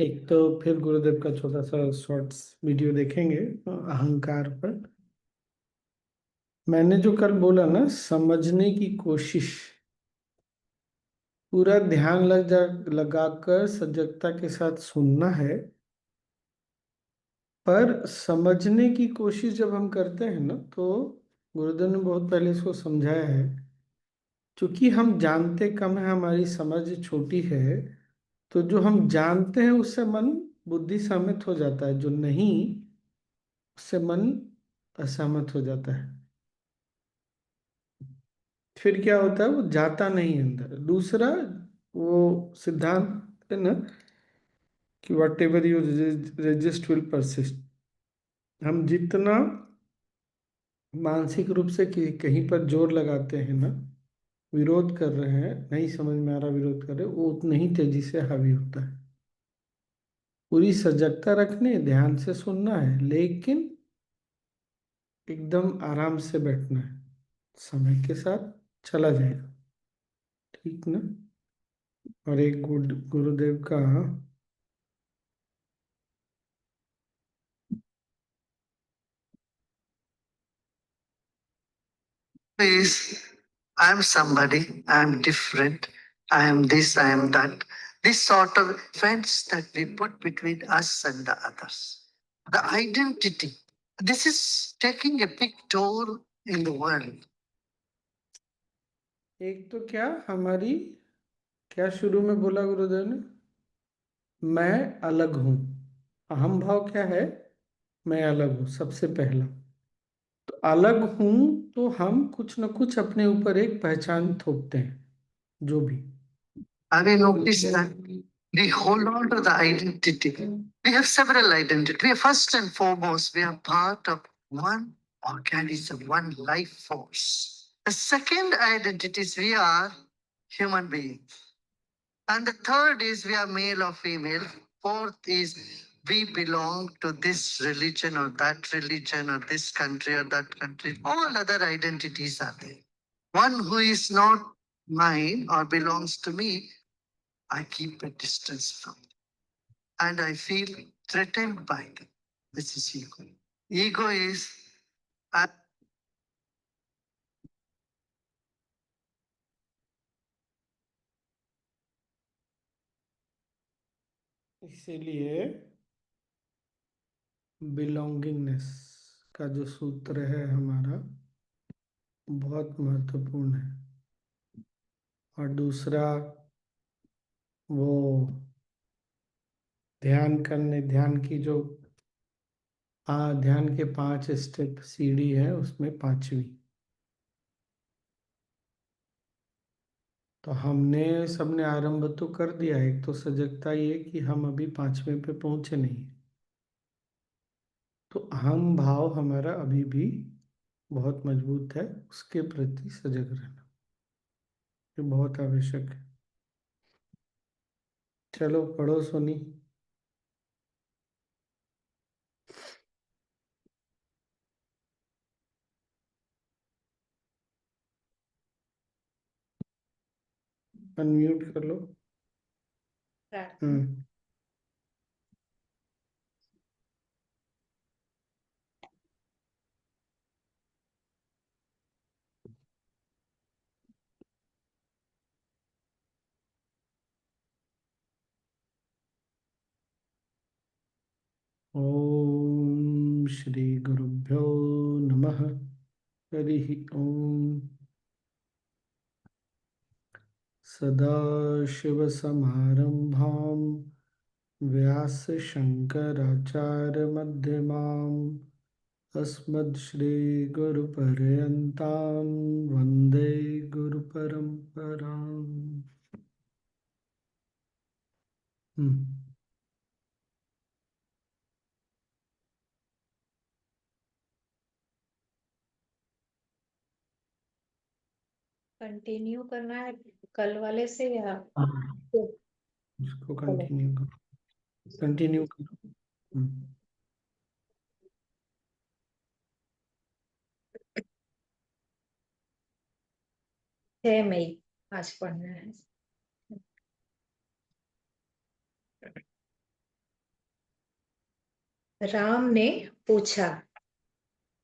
एक तो फिर गुरुदेव का छोटा सा शॉर्ट्स वीडियो देखेंगे अहंकार पर। मैंने जो कल बोला ना, समझने की कोशिश, पूरा ध्यान लगाकर सजगता के साथ सुनना है। पर समझने की कोशिश जब हम करते हैं ना, तो गुरुदेव ने बहुत पहले इसको समझाया है। क्योंकि हम जानते कम है, हमारी समझ छोटी है, तो जो हम जानते हैं उससे मन बुद्धि सहमत हो जाता है, जो नहीं उससे मन असहमत हो जाता है। फिर क्या होता है, वो जाता नहीं है अंदर। दूसरा, वो सिद्धांत है ना कि what ever you resist will persist. हम जितना मानसिक रूप से कहीं पर जोर लगाते हैं ना, विरोध कर रहे हैं, नहीं समझ में आ रहा, विरोध कर रहे हैं, वो उतनी ही तेजी से हावी होता है। पूरी सजगता रखनी है, ध्यान से सुनना है, लेकिन एकदम आराम से बैठना है। समय के साथ चला जाएगा, ठीक ना। और एक गुरुदेव का is I am somebody, I am different, I am this, I am that. This sort of fence that we put between us and the others. The identity. This is taking a big toll in the world. एक तो क्या हमारी, क्या शुरू में बोला गुरुदेव ने, मैं अलग हूं। अहम भाव क्या है, मैं अलग हूं सबसे पहला। तो अलग हूं, तो हम कुछ न कुछ अपने ऊपर एक पहचान थोपते हैं, जो भी। Have you noticed that we hold on to the identity? We have several identities. We are first and foremost, we are part of one organism, one life force. The second identity is we are human beings. And the third is we are male or female. Fourth is we belong to this religion or this country or that country. All other identities are there. One who is not mine or belongs to me, I keep a distance from them. And I feel threatened by them. This is ego. Ego is इसीलिए belongingness का जो सूत्र है हमारा, बहुत महत्वपूर्ण है। और दूसरा, वो ध्यान की जो ध्यान के 5 स्टेप सीढ़ी है, उसमें पांचवी। तो हमने सबने आरंभ तो कर दिया। एक तो सजगता ये कि हम अभी 5वें पे पहुंचे नहीं, तो अहम भाव हमारा अभी भी बहुत मजबूत है, उसके प्रति सजग रहना ये बहुत आवश्यक है। चलो पढ़ो सोनी। अनम्यूट कर लो। ओम श्री गुरुभ्यो नमः। हरि ओम। सदाशिवसमारम्भां व्यासशङ्कराचार्यमध्यमाम् अस्मद्श्रीगुरुपर्यन्तां वन्दे गुरुपरम्पराम्। कंटिन्यू करना है कल वाले से या उसको कंटिन्यू करो। 6 मई आज पढ़ना है। राम ने पूछा,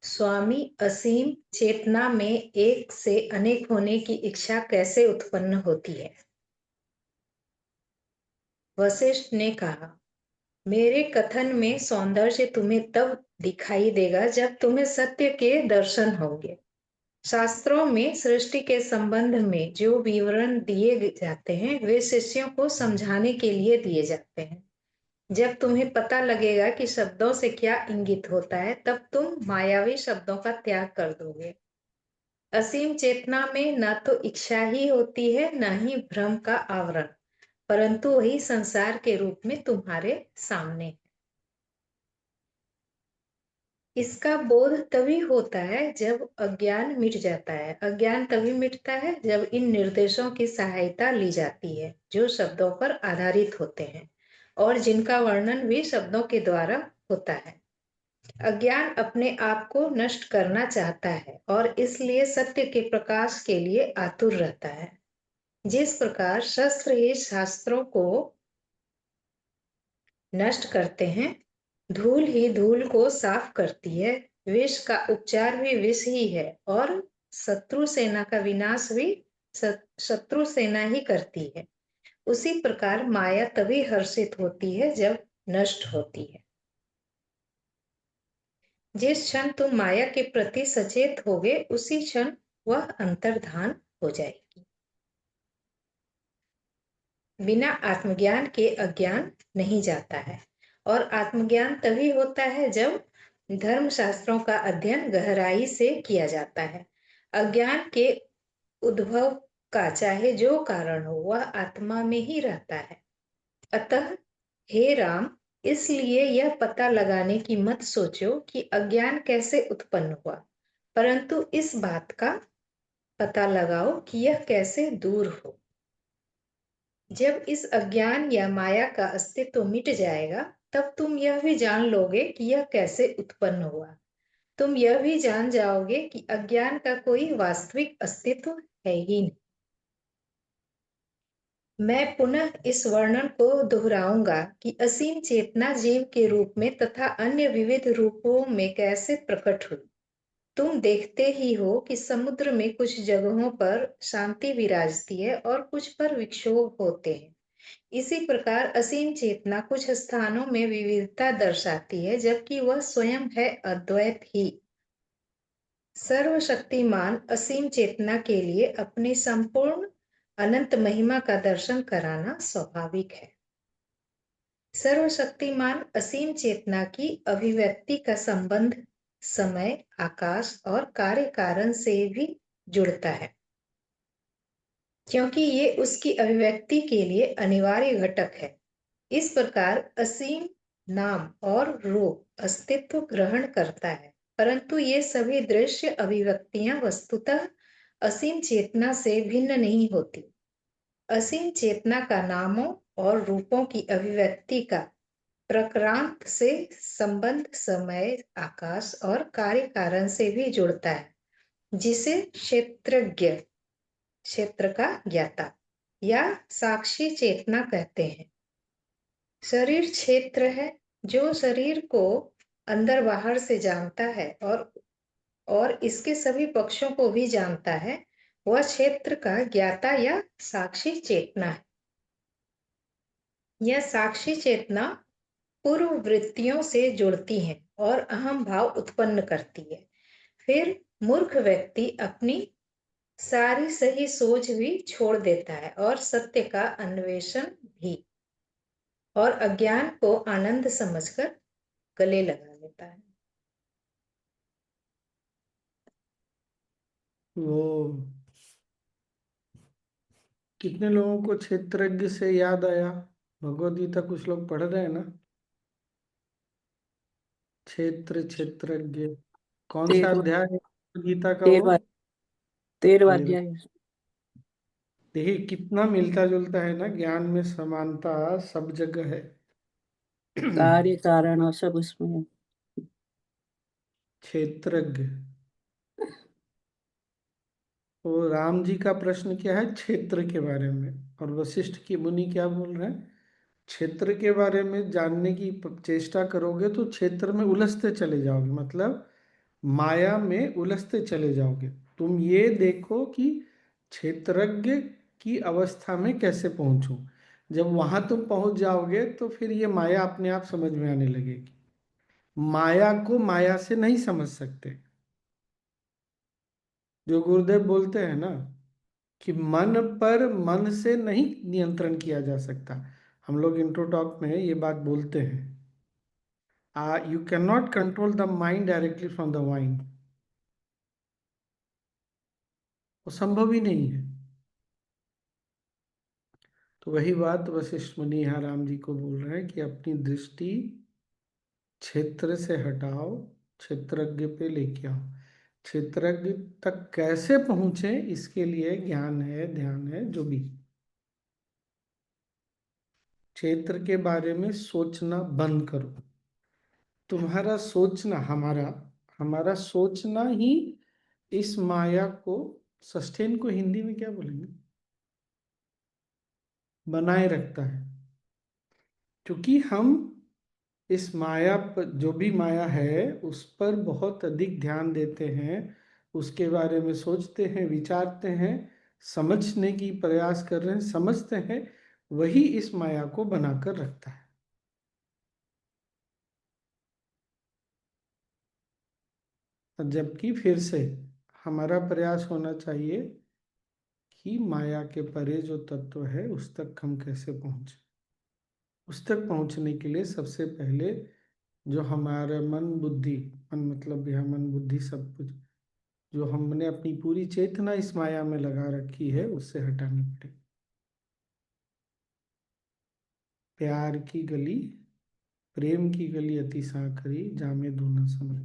स्वामी, असीम चेतना में एक से अनेक होने की इच्छा कैसे उत्पन्न होती है? वशिष्ठ ने कहा, मेरे कथन में सौंदर्य तुम्हें तब दिखाई देगा जब तुम्हें सत्य के दर्शन होंगे। शास्त्रों में सृष्टि के संबंध में जो विवरण दिए जाते हैं वे शिष्यों को समझाने के लिए दिए जाते हैं। जब तुम्हें पता लगेगा कि शब्दों से क्या इंगित होता है, तब तुम मायावी शब्दों का त्याग कर दोगे। असीम चेतना में न तो इच्छा ही होती है, न ही भ्रम का आवरण, परंतु वही संसार के रूप में तुम्हारे सामने है। इसका बोध तभी होता है जब अज्ञान मिट जाता है। अज्ञान तभी मिटता है जब इन निर्देशों की सहायता ली जाती है जो शब्दों पर आधारित होते हैं और जिनका वर्णन भी शब्दों के द्वारा होता है। अज्ञान अपने आप को नष्ट करना चाहता है और इसलिए सत्य के प्रकाश के लिए आतुर रहता है। जिस प्रकार शस्त्र ही शास्त्रों को नष्ट करते हैं, धूल ही धूल को साफ करती है, विष का उपचार भी विष ही है और शत्रु सेना का विनाश भी शत्रु सेना ही करती है। उसी प्रकार माया तभी हर्षित होती है जब नष्ट होती है। जिस क्षण तुम माया के प्रति सचेत होगे, उसी क्षण वह अंतर्धान हो जाएगी। बिना आत्मज्ञान के अज्ञान नहीं जाता है और आत्मज्ञान तभी होता है जब धर्मशास्त्रों का अध्ययन गहराई से किया जाता है। अज्ञान के उद्भव का चाहे जो कारण हो, वह आत्मा में ही रहता है। अतः हे राम, इसलिए यह पता लगाने की मत सोचो कि अज्ञान कैसे उत्पन्न हुआ, परंतु इस बात का पता लगाओ कि यह कैसे दूर हो। जब इस अज्ञान या माया का अस्तित्व मिट जाएगा, तब तुम यह भी जान लोगे कि यह कैसे उत्पन्न हुआ। तुम यह भी जान जाओगे कि अज्ञान का कोई वास्तविक अस्तित्व है ही नहीं। मैं पुनः इस वर्णन को दोहराऊंगा कि असीम चेतना जीव के रूप में तथा अन्य विविध रूपों में कैसे प्रकट हुई। तुम देखते ही हो कि समुद्र में कुछ जगहों पर शांति विराजती है और कुछ पर विक्षोभ होते हैं। इसी प्रकार असीम चेतना कुछ स्थानों में विविधता दर्शाती है, जबकि वह स्वयं है अद्वैत ही। सर्वशक्तिमान असीम चेतना के लिए अपनी संपूर्ण अनंत महिमा का दर्शन कराना स्वाभाविक है। सर्वशक्तिमान असीम चेतना की अभिव्यक्ति का संबंध समय, आकाश और कार्य कारण से भी जुड़ता है, क्योंकि ये उसकी अभिव्यक्ति के लिए अनिवार्य घटक है। इस प्रकार असीम नाम और रूप अस्तित्व ग्रहण करता है, परंतु ये सभी दृश्य अभिव्यक्तियां वस्तुतः असीम चेतना से भिन्न नहीं होती। असीम चेतना का नामों और रूपों की अभिव्यक्ति का प्रक्रांत से संबंध समय, आकाश और कार्य कारण से भी जुड़ता है, जिसे क्षेत्रज्ञ, क्षेत्र का ज्ञाता या साक्षी चेतना कहते हैं। शरीर क्षेत्र है जो शरीर को अंदर बाहर से जानता है और इसके सभी पक्षों को भी जानता है। वह क्षेत्र का ज्ञाता या साक्षी चेतना है। यह साक्षी चेतना पूर्व वृत्तियों से जुड़ती है और अहम भाव उत्पन्न करती है। फिर मूर्ख व्यक्ति अपनी सारी सही सोच भी छोड़ देता है और सत्य का अन्वेषण भी, और अज्ञान को आनंद समझकर गले लगा लेता है। वो कितने लोगों को क्षेत्रज्ञ से याद आया? भगवद गीता कुछ लोग पढ़ रहे हैं ना? क्षेत्रज्ञ कौन सा तेरवा अध्याय है गीता का वो? तेरवा तेरवा तेरह। अध्याय। देखिए कितना मिलता जुलता है ना, ज्ञान में समानता सब जगह है। कार्य कारण और सब उसमें है। क्षेत्रज्ञ। तो राम जी का प्रश्न क्या है? क्षेत्र के बारे में। और वशिष्ठ की मुनि क्या बोल रहे हैं? क्षेत्र के बारे में जानने की चेष्टा करोगे तो क्षेत्र में उलझते चले जाओगे, मतलब माया में उलझते चले जाओगे। तुम ये देखो कि क्षेत्रज्ञ की अवस्था में कैसे पहुंचो। जब वहां तुम पहुंच जाओगे तो फिर ये माया अपने आप समझ में आने लगेगी। माया को माया से नहीं समझ सकते। जो गुरुदेव बोलते हैं ना कि मन पर मन से नहीं नियंत्रण किया जा सकता। हम लोग इंट्रो टॉक में ये बात बोलते हैं, you can not control the mind directly from the mind. वो संभव ही नहीं है। तो वही बात वशिष्ठ मुनि यहाँ राम जी को बोल रहे हैं कि अपनी दृष्टि क्षेत्र से हटाओ, क्षेत्रज्ञ पे लेके आओ। क्षेत्रज्ञ तक कैसे पहुंचे इसके लिए ज्ञान है, ध्यान है, जो भी। क्षेत्र के बारे में सोचना बंद करो। तुम्हारा सोचना, हमारा हमारा सोचना ही इस माया को, सस्टेन को हिंदी में क्या बोलेंगे, बनाए रखता है। क्योंकि हम इस माया पर, जो भी माया है उस पर बहुत अधिक ध्यान देते हैं, उसके बारे में सोचते हैं, विचारते हैं, समझने की प्रयास कर रहे हैं, समझते हैं, वही इस माया को बनाकर रखता है। जबकि फिर से हमारा प्रयास होना चाहिए कि माया के परे जो तत्व है उस तक हम कैसे पहुंचे। उस तक पहुंचने के लिए सबसे पहले जो हमारा मन बुद्धि, मन मतलब यह मन बुद्धि सब कुछ जो हमने अपनी पूरी चेतना इस माया में लगा रखी है उससे हटानी पड़ेगी। प्यार की गली, प्रेम की गली अति सांकरी, जामे दो न समय।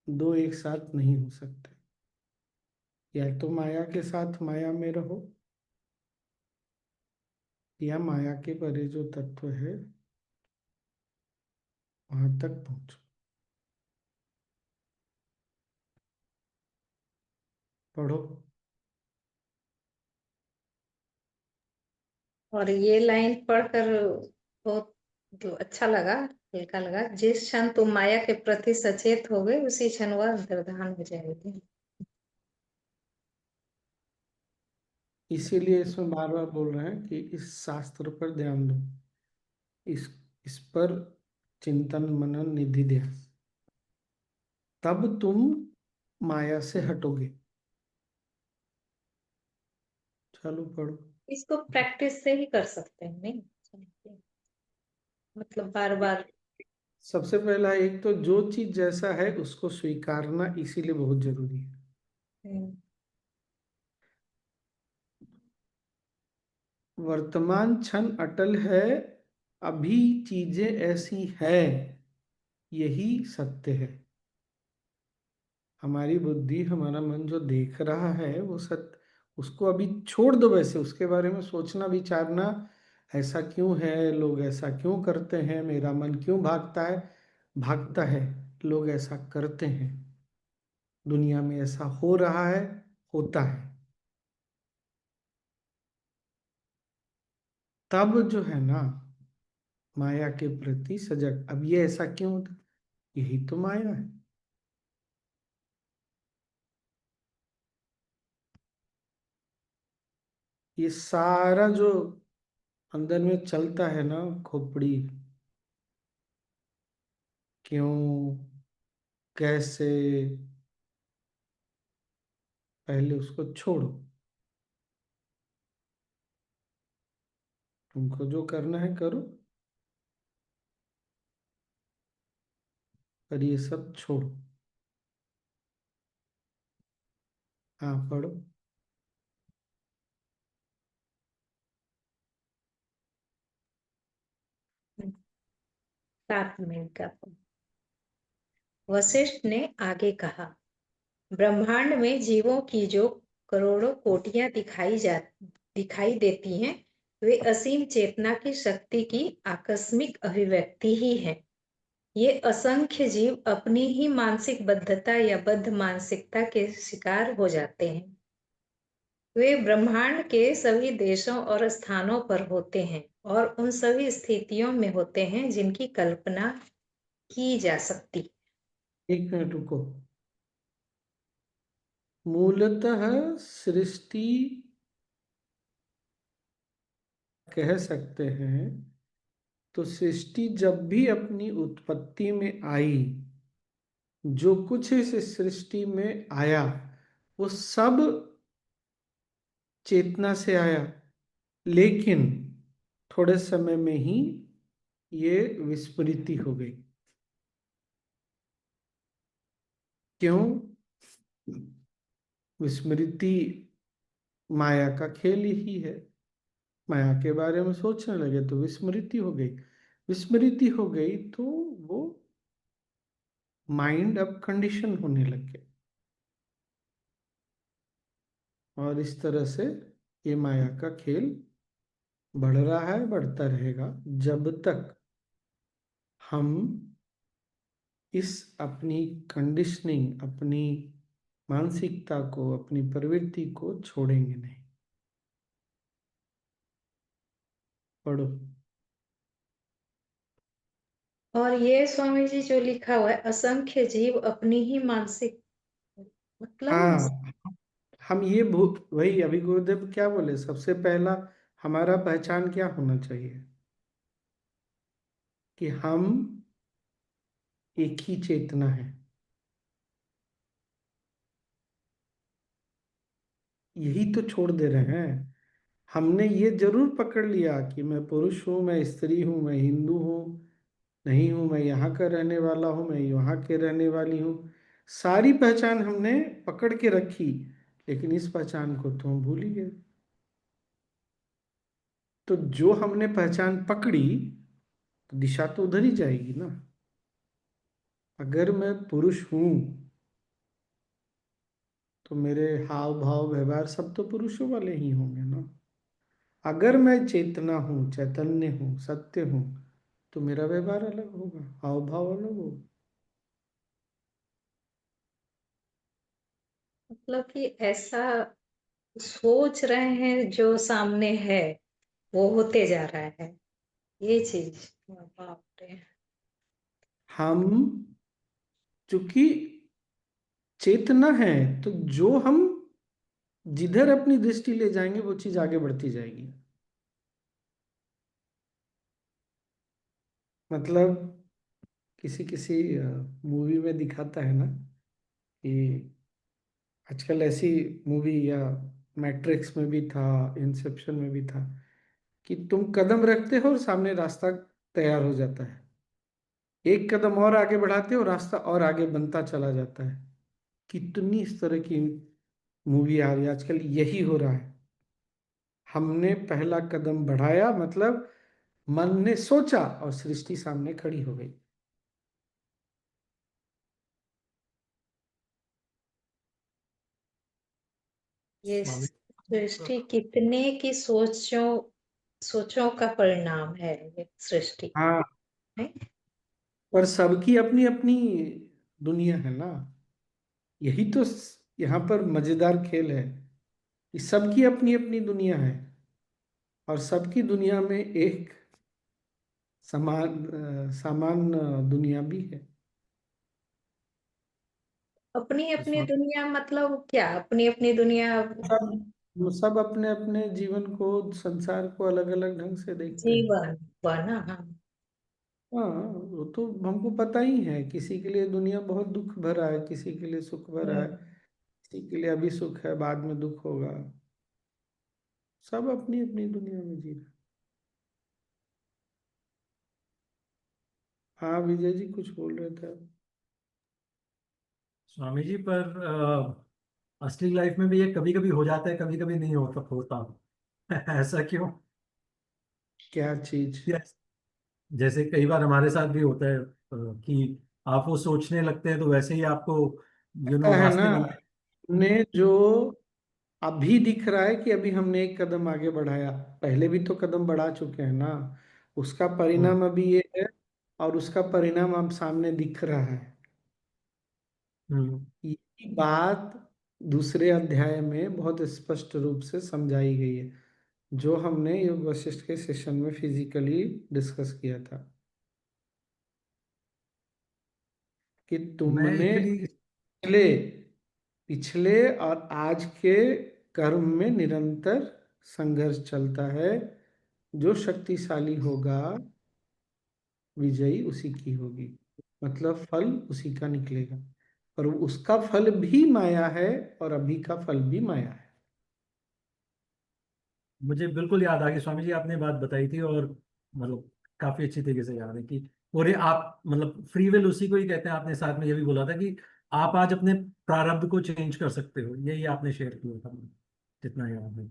दो एक साथ नहीं हो सकते। या तो माया के साथ माया में रहो, या माया के परे जो तत्व है वहां तक पहुंचो। पढ़ो। और ये लाइन पढ़कर बहुत मतलब अच्छा लगा, हल्का लगा। जिस क्षण तुम माया के प्रति सचेत हो गए उसी क्षण वह अंतर्धान हो जाएगी। इसीलिए इसमें बार बार बोल रहे हैं कि इस शास्त्र पर ध्यान दो, इस इस पर चिंतन मनन निधि ध्यान, तब तुम माया से हटोगे। चलो पढ़ो। इसको प्रैक्टिस से ही कर सकते हैं, नहीं मतलब बार बार। सबसे पहला एक तो जो चीज जैसा है उसको स्वीकारना इसीलिए बहुत जरूरी है। वर्तमान क्षण अटल है, अभी चीजें ऐसी है, यही सत्य है। हमारी बुद्धि, हमारा मन जो देख रहा है वो सत्य, उसको अभी छोड़ दो। वैसे उसके बारे में सोचना विचारना, ऐसा क्यों है, लोग ऐसा क्यों करते हैं, मेरा मन क्यों भागता है, भागता है, लोग ऐसा करते हैं, दुनिया में ऐसा हो रहा है, होता है। तब जो है ना माया के प्रति सजग, अब ये ऐसा क्यों होता, यही तो माया है। ये सारा जो अंदर में चलता है ना खोपड़ी, क्यों, कैसे, पहले उसको छोड़ो। तुमको जो करना है करो, पर ये सब छोड़ो। हाँ पढ़ो। 7 मिनट का। वशिष्ठ ने आगे कहा, ब्रह्मांड में जीवों की जो करोड़ों कोटियां दिखाई देती हैं, वे असीम चेतना की शक्ति की आकस्मिक अभिव्यक्ति ही है। ये असंख्य जीव अपनी ही मानसिक बद्धता या बद्ध मानसिकता के शिकार हो जाते हैं। वे ब्रह्मांड के सभी देशों और स्थानों पर होते हैं और उन सभी स्थितियों में होते हैं जिनकी कल्पना की जा सकती। एक मिनट रुको। मूलतः सृष्टि कह सकते हैं, तो सृष्टि जब भी अपनी उत्पत्ति में आई, जो कुछ इस सृष्टि में आया वो सब चेतना से आया, लेकिन थोड़े समय में ही ये विस्मृति हो गई। क्यों? विस्मृति माया का खेल ही है। माया के बारे में सोचने लगे तो विस्मृति हो गई। विस्मृति हो गई तो वो माइंड अब कंडीशन होने लग गया, और इस तरह से ये माया का खेल बढ़ रहा है, बढ़ता रहेगा जब तक हम इस अपनी कंडीशनिंग, अपनी मानसिकता को, अपनी प्रवृत्ति को छोड़ेंगे नहीं। पढ़ो। और ये स्वामी जी जो लिखा हुआ है, असंख्य जीव अपनी ही मानसिक, मतलब हाँ, हम ये वही अभी गुरुदेव क्या बोले, सबसे पहला हमारा पहचान क्या होना चाहिए कि हम एक ही चेतना है। यही तो छोड़ दे रहे हैं। हमने ये जरूर पकड़ लिया कि मैं पुरुष हूँ, मैं स्त्री हूँ, मैं हिंदू हूँ, नहीं हूँ, मैं यहाँ का रहने वाला हूँ, मैं यहाँ के रहने वाली हूँ। सारी पहचान हमने पकड़ के रखी, लेकिन इस पहचान को तो हम भूल ही गए। तो जो हमने पहचान पकड़ी, तो दिशा तो उधर ही जाएगी ना। अगर मैं पुरुष हूँ तो मेरे हाव भाव व्यवहार सब तो पुरुषों वाले ही होंगे ना। अगर मैं चेतना हूँ, चैतन्य हूँ, सत्य हूँ, तो मेरा व्यवहार अलग होगा, हाव भाव अलग होगा। मतलब कि ऐसा सोच रहे हैं जो सामने है वो होते जा रहा है, ये चीज। बाप रे। हम चूंकि चेतना है, तो जो हम जिधर अपनी दृष्टि ले जाएंगे वो चीज आगे बढ़ती जाएगी। मतलब किसी किसी मूवी में दिखाता है ना कि आजकल ऐसी मूवी, या मैट्रिक्स में भी था, इंसेप्शन में भी था, कि तुम कदम रखते हो और सामने रास्ता तैयार हो जाता है। एक कदम और आगे बढ़ाते हो, रास्ता और आगे बनता चला जाता है। कितनी इस तरह की मूवी आ रही है आजकल। यही हो रहा है। हमने पहला कदम बढ़ाया, मतलब मन ने सोचा और सृष्टि सामने खड़ी हो गई। ये स्वामी सृष्टि कितने की सोचों का परिणाम है, ये सृष्टि हाँ, है। पर सबकी अपनी अपनी दुनिया है ना। यही तो यहाँ पर मजेदार खेल है कि सबकी अपनी अपनी दुनिया है, और सबकी दुनिया में एक समान दुनिया भी है। अपनी अपनी स्वामी दुनिया मतलब क्या? अपनी अपनी दुनिया सब अपने अपने जीवन को, संसार को अलग अलग ढंग से देखते हैं। जीवन बना, हाँ। हाँ, वो तो हमको पता ही है। किसी के लिए दुनिया बहुत दुख भरा है, किसी के लिए सुख भरा है, हम्म। किसी के लिए अभी सुख है, बाद में दुख होगा। सब अपनी अपनी दुनिया में जी रहे। हाँ विजय जी, कुछ बोल रहे थे आप। स्वामी जी, पर असली लाइफ में भी ये कभी कभी हो जाता है, कभी कभी नहीं होता होता। ऐसा क्यों? क्या चीज? Yes. जैसे कई बार हमारे साथ भी होता है कि आप वो सोचने लगते हैं तो वैसे ही आपको ऐसा है ना, रास्ते मिल। ने जो अभी दिख रहा है कि अभी हमने एक कदम आगे बढ़ाया, पहले भी तो कदम बढ़ा चुके हैं ना। उसका हम्म। परिणाम अभी ये है, और उसका परिणाम अब सामने दिख रहा है। हम्म। यही बात दूसरे अध्याय में बहुत स्पष्ट रूप से समझाई गई है, जो हमने योग वशिष्ठ के सेशन में फिजिकली डिस्कस किया था, कि मैं तुमने एक्चुअली पिछले पिछले और आज के कर्म में निरंतर संघर्ष चलता है। जो शक्तिशाली होगा, विजयी उसी की होगी, मतलब फल उसी का निकलेगा। और उसका फल भी माया है, और अभी का फल भी माया है। मुझे बिल्कुल याद आ गई स्वामी जी, आपने बात बताई थी, और मतलब काफी अच्छी तरीके से याद है कि और ये आप मतलब फ्री विल उसी को ही कहते हैं। आपने साथ में ये भी बोला था कि आप आज अपने प्रारब्ध को चेंज कर सकते हो, यही आपने शेयर किया था, जितना याद है।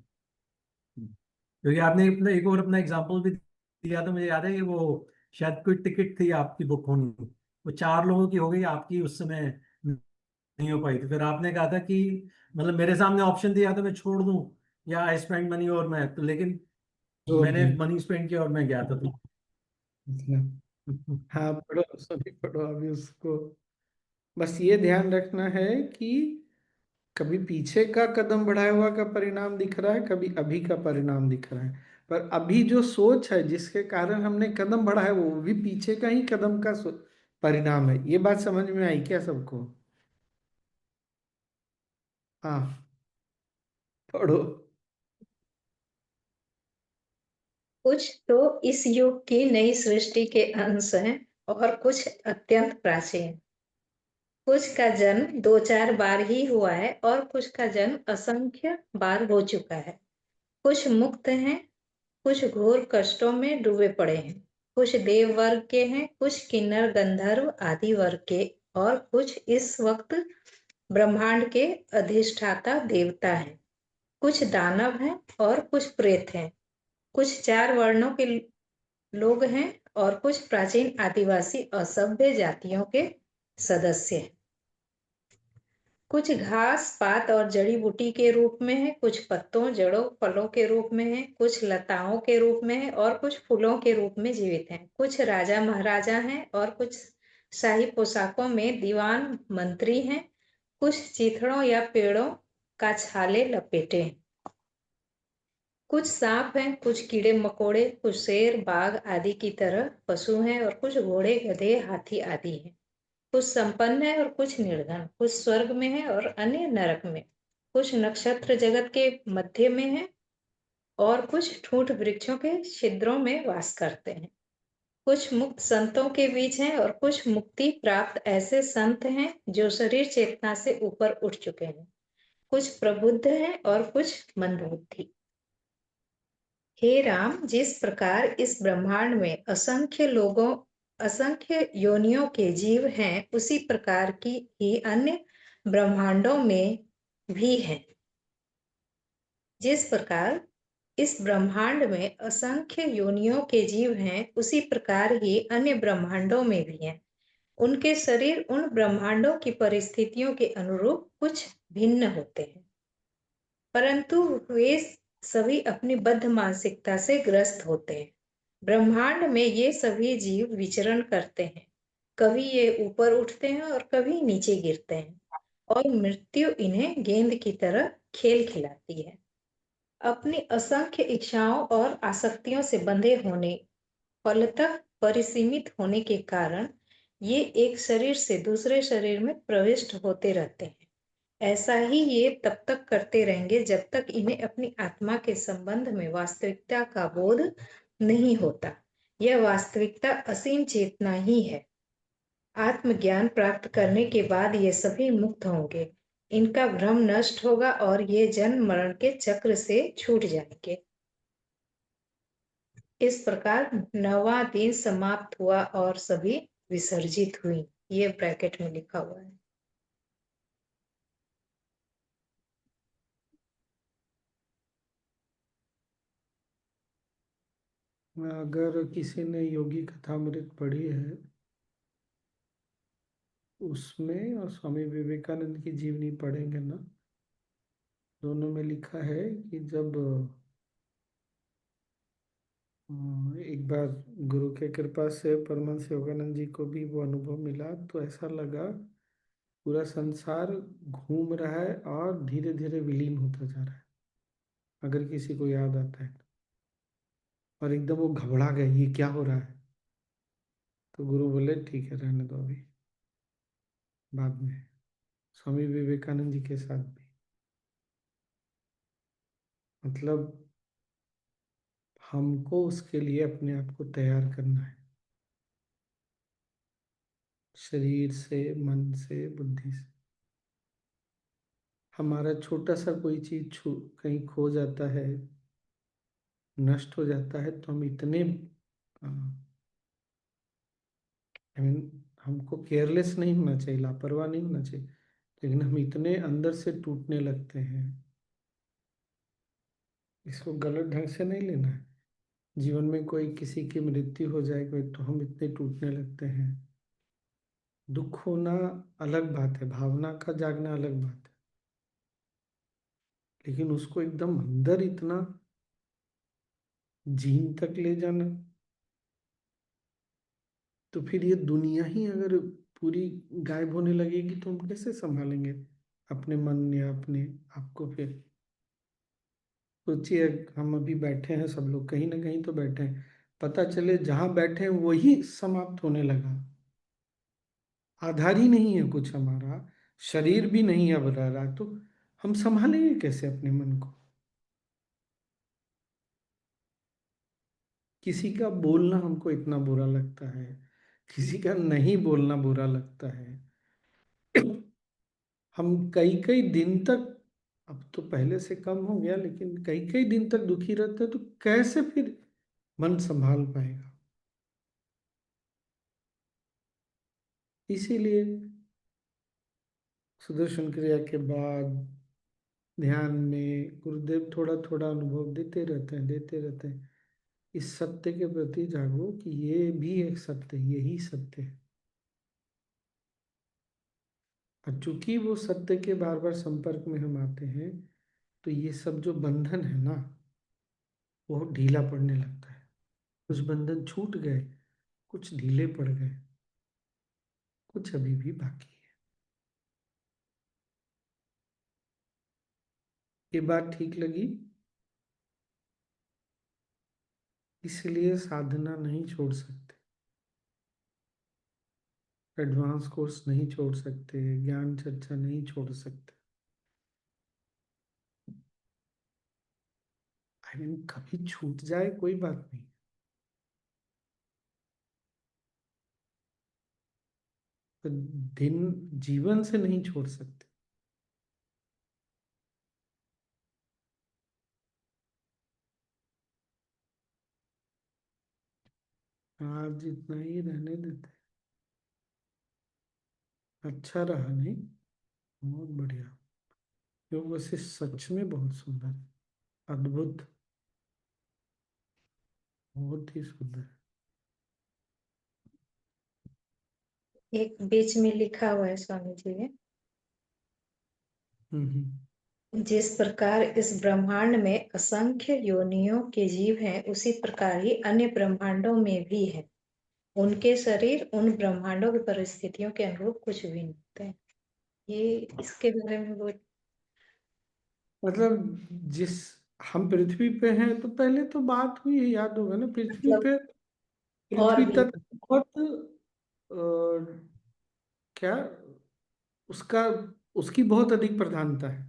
क्योंकि आपने अपना एक और अपना एग्जांपल भी दिया था, मुझे याद है कि वो शायद कोई टिकट थी आपकी बुक होनी, वो 4 लोगों की हो गई, आपकी उस समय नहीं हो पाई थी। फिर आपने कहा था कि मतलब मेरे सामने ऑप्शन दिया तो मैं छोड़ दूं या आई स्पेंड मनी, और मैं तो लेकिन जोर मैंने दिया मनी स्पेंड किया और मैं गया था तो मतलब। हाँ, पढ़ो, सभी पढ़ो अभी उसको। बस ये ध्यान रखना है कि कभी पीछे का कदम बढ़ाया हुआ का परिणाम दिख रहा है, कभी अभी का परिणाम दिख रहा है। पर अभी जो सोच है जिसके कारण हमने कदम बढ़ाया, वो भी पीछे का ही कदम का परिणाम है। ये बात समझ में आई क्या सबको? हाँ, पढ़ो। कुछ तो इस युग की नई सृष्टि के अंश हैं और कुछ अत्यंत प्राचीन। कुछ का जन्म 2-4 बार ही हुआ है और कुछ का जन्म असंख्य बार हो चुका है। कुछ मुक्त हैं, कुछ घोर कष्टों में डूबे पड़े हैं। कुछ देव वर्ग के हैं, कुछ किन्नर गंधर्व आदि वर्ग के, और कुछ इस वक्त ब्रह्मांड के अधिष्ठाता देवता हैं। कुछ दानव हैं और कुछ प्रेत हैं। कुछ 4 वर्णों के लोग हैं और कुछ प्राचीन आदिवासी असभ्य जातियों के सदस्य हैं। कुछ घास पात और जड़ी बूटी के रूप में है, कुछ पत्तों जड़ों फलों के रूप में है, कुछ लताओं के रूप में है और कुछ फूलों के रूप में जीवित हैं। कुछ राजा महाराजा हैं और कुछ शाही पोशाकों में दीवान मंत्री हैं। कुछ चीथड़ों या पेड़ों का छाले लपेटे हैं। कुछ सांप हैं, कुछ कीड़े मकोड़े, कुछ शेर बाघ आदि की तरह पशु हैं और कुछ घोड़े गधे हाथी आदि हैं। कुछ संपन्न है और कुछ निर्धन, कुछ स्वर्ग में है और अन्य नरक में। कुछ नक्षत्र जगत के मध्य में है और कुछ ठूंठ वृक्षों के छिद्रों में वास करते हैं। कुछ मुक्त संतों के बीच हैं और कुछ मुक्ति प्राप्त ऐसे संत हैं जो शरीर चेतना से ऊपर उठ चुके हैं। कुछ प्रबुद्ध हैं और कुछ मंदबुद्धि। हे राम, जिस प्रकार इस ब्रह्मांड में असंख्य योनियों के जीव हैं, उसी प्रकार की ही अन्य ब्रह्मांडों में भी हैं। जिस प्रकार इस ब्रह्मांड में असंख्य योनियों के जीव हैं, उसी प्रकार ही अन्य ब्रह्मांडों में भी हैं। उनके शरीर उन ब्रह्मांडों की परिस्थितियों के अनुरूप कुछ भिन्न होते हैं, परंतु वे सभी अपनी बद्ध मानसिकता से ग्रस्त होते हैं। ब्रह्मांड में ये सभी जीव विचरण करते हैं। कभी ये ऊपर उठते हैं और कभी नीचे गिरते हैं, और मृत्यु इन्हें गेंद की तरह खेल खिलाती है। अपनी असंख्य इच्छाओं और आसक्तियों से बंधे होने, फलतः परिसीमित होने के कारण ये एक शरीर से दूसरे शरीर में प्रविष्ट होते रहते हैं। ऐसा ही ये तब तक करते रहेंगे जब तक इन्हें अपनी आत्मा के संबंध में वास्तविकता का बोध नहीं होता। यह वास्तविकता असीम चेतना ही है। आत्मज्ञान प्राप्त करने के बाद ये सभी मुक्त होंगे, इनका भ्रम नष्ट होगा और ये जन्म मरण के चक्र से छूट जाएंगे। इस प्रकार 9वां दिन समाप्त हुआ और सभी विसर्जित हुई। ये ब्रैकेट में लिखा हुआ है। अगर किसी ने योगी कथामृत पढ़ी है, उसमें और स्वामी विवेकानंद की जीवनी पढ़ेंगे ना, दोनों में लिखा है कि जब एक बार गुरु के कृपा से परमहंस योगानंद जी को भी वो अनुभव मिला, तो ऐसा लगा पूरा संसार घूम रहा है और धीरे धीरे विलीन होता जा रहा है, अगर किसी को याद आता है तो। और एकदम वो घबरा गए, ये क्या हो रहा है? तो गुरु बोले ठीक है, रहने दो अभी, बाद में। स्वामी विवेकानंद जी के साथ भी मतलब हमको उसके लिए अपने आप को तैयार करना है, शरीर से, मन से, बुद्धि से। हमारा छोटा सा कोई चीज छू कहीं खो जाता है, नष्ट हो जाता है, तो हम इतने आई मीन हमको केयरलेस नहीं होना चाहिए, लापरवाह नहीं होना चाहिए, लेकिन हम इतने अंदर से टूटने लगते हैं। इसको गलत ढंग से नहीं लेना है। जीवन में कोई किसी की मृत्यु हो जाए कोई, तो हम इतने टूटने लगते हैं। दुख होना अलग बात है, भावना का जागना अलग बात है, लेकिन उसको एकदम अंदर इतना जीन तक ले जाना, तो फिर ये दुनिया ही अगर पूरी गायब होने लगेगी तो हम कैसे संभालेंगे अपने मन या अपने आप को? फिर सोचिए, हम अभी बैठे हैं, सब लोग कहीं ना कहीं तो बैठे हैं, पता चले जहां बैठे हैं वही समाप्त होने लगा, आधार ही नहीं है कुछ हमारा, शरीर भी नहीं अब रह रहा, तो हम संभालेंगे कैसे अपने मन को? किसी का बोलना हमको इतना बुरा लगता है, किसी का नहीं बोलना बुरा लगता है। हम कई कई दिन तक, अब तो पहले से कम हो गया, लेकिन कई कई दिन तक दुखी रहते हैं, तो कैसे फिर मन संभाल पाएगा? इसीलिए सुदर्शन क्रिया के बाद ध्यान में गुरुदेव थोड़ा थोड़ा अनुभव देते रहते हैं, इस सत्य के प्रति जागो कि ये भी एक सत्य है, यही सत्य है। और चूंकि वो सत्य के बार बार संपर्क में हम आते हैं, तो ये सब जो बंधन है ना, वो ढीला पड़ने लगता है। कुछ बंधन छूट गए, कुछ ढीले पड़ गए, कुछ अभी भी बाकी है। ये बात ठीक लगी? इसलिए साधना नहीं छोड़ सकते, एडवांस कोर्स नहीं छोड़ सकते, ज्ञान चर्चा नहीं छोड़ सकते। आई मीन कभी छूट जाए कोई बात नहीं, तो दिन जीवन से नहीं छोड़ सकते। आज इतना ही रहने देते। अच्छा रहा नहीं? बहुत बढ़िया। योग वैसे सच में बहुत सुंदर है, अद्भुत, बहुत ही सुंदर है। एक बीच में लिखा हुआ है स्वामी जी ने, जिस प्रकार इस ब्रह्मांड में असंख्य योनियों के जीव हैं, उसी प्रकार ही अन्य ब्रह्मांडों में भी है। उनके शरीर उन ब्रह्मांडों की परिस्थितियों के अनुरूप कुछ भी नहीं होते हैं। ये इसके बारे में वो मतलब जिस हम पृथ्वी पे हैं, तो पहले तो बात हुई है, याद होगा ना, पृथ्वी मतलब पे, और पृथ्वी भी तक बहुत क्या उसका, उसकी बहुत अधिक प्रधानता है।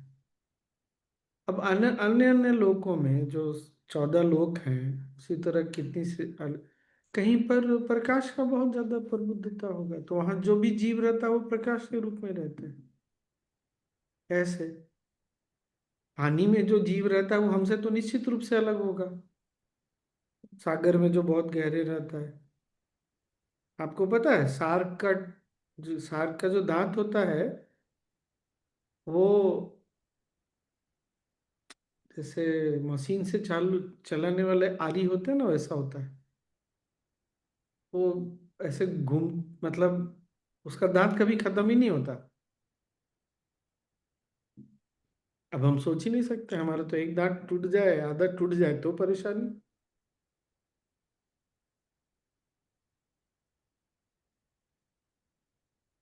अब अन्य अन्य अन्य लोकों में जो 14 लोक हैं, उसी तरह कितनी से कहीं पर प्रकाश का बहुत ज्यादा प्रबुद्धता होगा, तो वहां जो भी जीव रहता है वो प्रकाश के रूप में रहते हैं। ऐसे पानी में जो जीव रहता है वो हमसे तो निश्चित रूप से अलग होगा, सागर में जो बहुत गहरे रहता है। आपको पता है शार्क का जो दांत होता है, वो जैसे मशीन से चालू चलाने वाले आरी होते हैं ना, वैसा होता है। वो ऐसे घूम, मतलब उसका दांत कभी खत्म ही नहीं होता। अब हम सोच ही नहीं सकते, हमारा तो एक दांत टूट जाए, आधा टूट जाए तो परेशानी।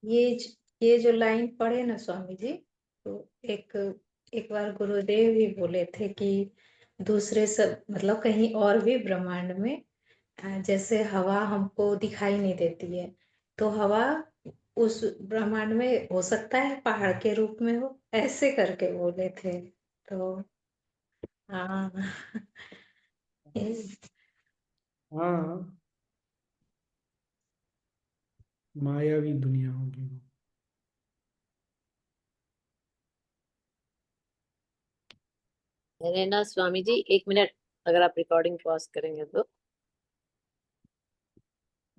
ये ये जो लाइन पढ़े ना स्वामी जी, तो एक बार गुरुदेव ही बोले थे कि दूसरे सब मतलब कहीं और भी ब्रह्मांड में जैसे हवा हमको दिखाई नहीं देती है, तो हवा उस ब्रह्मांड में हो सकता है पहाड़ के रूप में हो, ऐसे करके बोले थे। तो हाँ ये- हाँ, मायावी दुनिया होगी वो। मैंने ना स्वामी जी 1 मिनट, अगर आप रिकॉर्डिंग पॉज करेंगे तो